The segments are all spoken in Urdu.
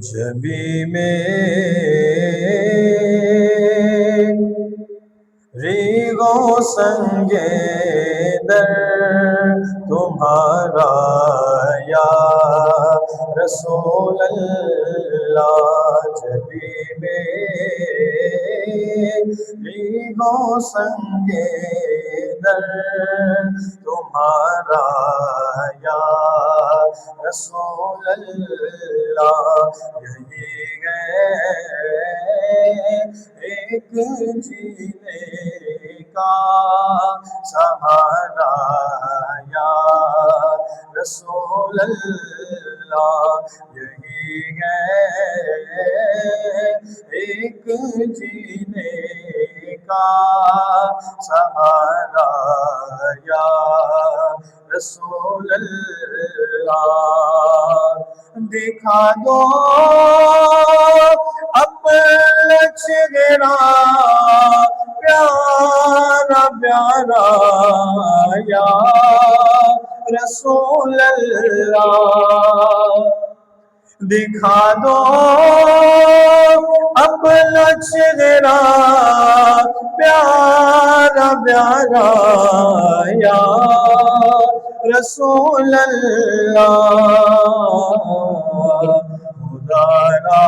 جبی میں ریگو سنگے در تمہارا یا رسول اللہ، جبی میں ریگو سنگے در تمہارا یا رسول اللہ، یہی ہے ایک جینے کا سہارا یا رسول اللہ، یہی ہے ایک جینے کا سہارا یا رسول اللہ، دکھا دو اپنا چہرہ پیارا پیارا یا رسول اللہ، دکھا دو اپنا چہرہ پیارا پیارا یا رسول اللہ، خدا را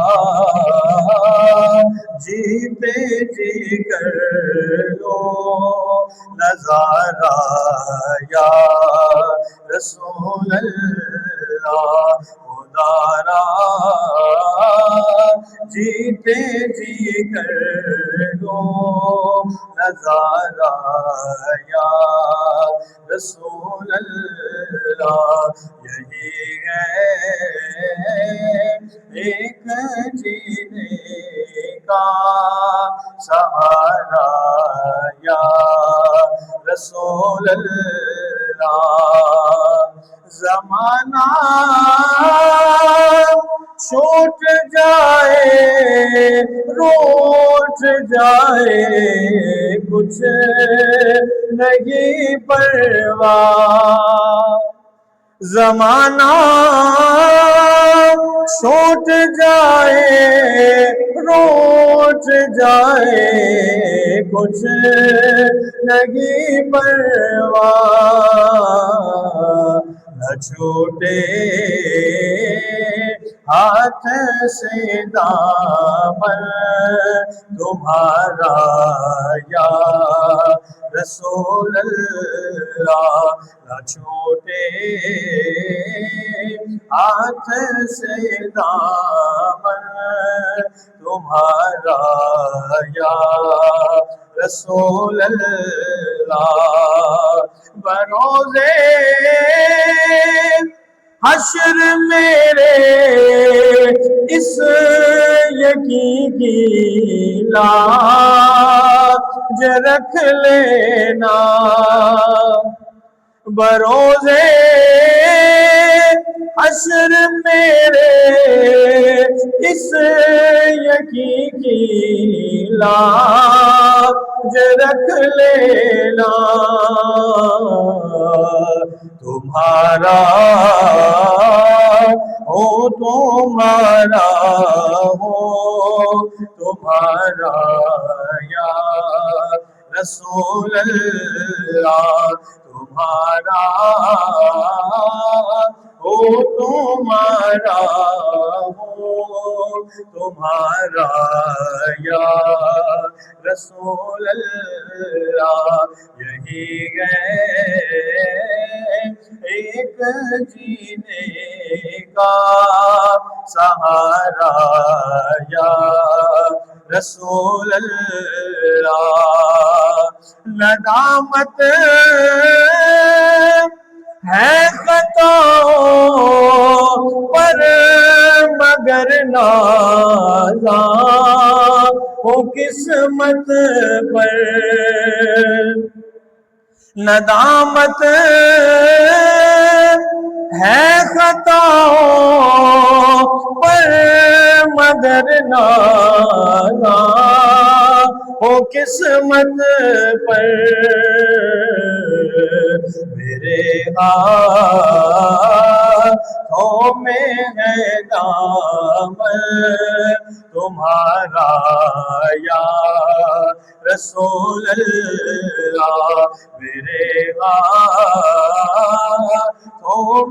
جیتے جی کر لو نظارہ یا رسول اللہ، خدا را جیتے جی کر لو نظارہ یا رسول اللہ، یہی ہے ایک جینے کا سہارا یا رسول اللہ، زمانہ چھوٹ جائے روٹ جائے کچھ نہیں پرواہ، زمانہ چھوٹ جائے روٹ جائے کچھ نہیں پرواہ، نہ چھوٹے ہاتھ سے دامن تمہارا یا رسول اللہ، نہ چھوٹے ہاتھ سے دامن تمہارا یا رسول اللہ، بروزے حشر میرے اس یقین کی لاج رکھ لینا، بروزے حشر میرے اس یقین کی لاج رکھ لینا، تمہارا ہو تمہارا ہو تمہارا یا رسول اللہ، تمہارا ہو تمہارا ہو تمہارا یا رسول اللہ، یہی ہے ایک جینے کا سہارا یا رسول اللہ، ندامت ہے خطاؤں پر مگر نازاں ہو قسمت پر، ندامت ہے خطاؤں پر مگر نازاں ہو قسمت پر، میرے ہاتھوں میں ہے دامن تمہارا یا رسول اللہ، میرے ہاتھوں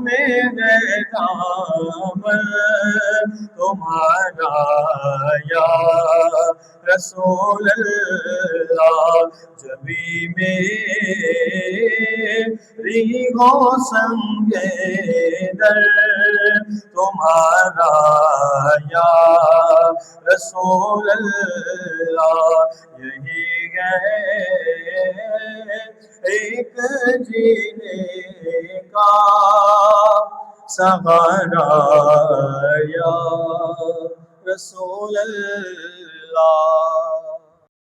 میں ہے دامن تمہارا یا رسول اللہ، جبھی میری ہو سنگے در تمہارا یا رسول اللہ، یہی ہے ایک جینے کا سہارا